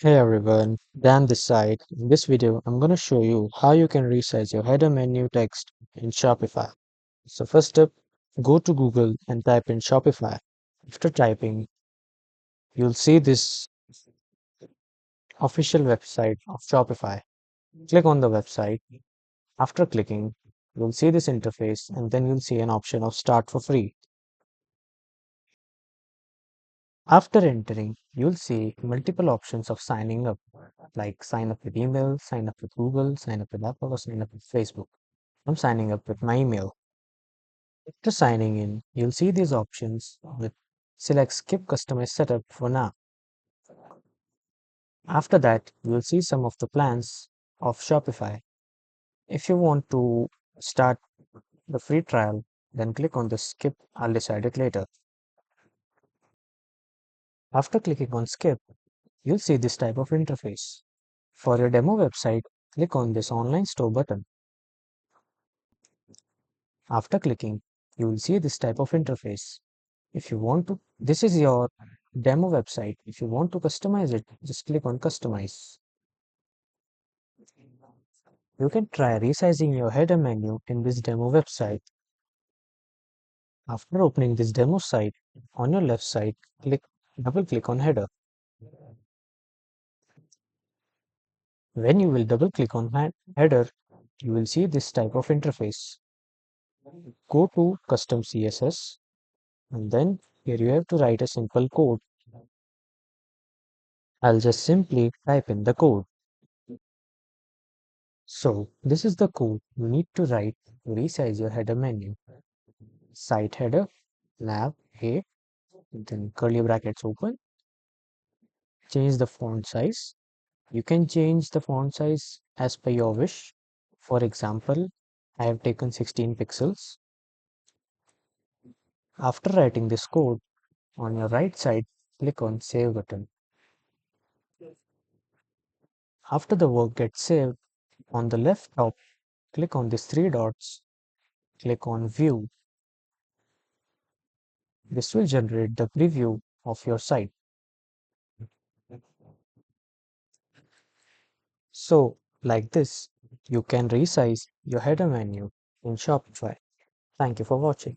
Hey everyone, Dan this side. In this video, I'm going to show you how you can resize your header menu text in Shopify. So first step, go to Google and type in Shopify. After typing, you'll see this official website of Shopify. Click on the website. After clicking, you'll see this interface and then you'll see an option of start for free. After entering, you'll see multiple options of signing up, like sign up with email, sign up with Google, sign up with Apple, or sign up with Facebook. I'm signing up with my email. After signing in, you'll see these options with select skip customize setup for now. After that, you'll see some of the plans of Shopify. If you want to start the free trial, then click on the skip, I'll decide it later. After clicking on skip, you'll see this type of interface. For your demo website, click on this online store button. After clicking, you will see this type of interface. If you want to, this is your demo website. If you want to customize it, just click on customize. You can try resizing your header menu in this demo website. After opening this demo site, on your left side, double click on header. When you will double click on header, you will see this type of interface. Go to custom CSS and then here you have to write a simple code. I'll just simply type in the code. So this is the code you need to write to resize your header menu. Site header, nav, a, then curly brackets open. Change the font size. You can change the font size as per your wish. For example, I have taken 16 pixels. After writing this code, on your right side, click on Save button. After the work gets saved, on the left top, click on these three dots, click on View. This will generate the preview of your site. So, like this, you can resize your header menu in Shopify. Thank you for watching.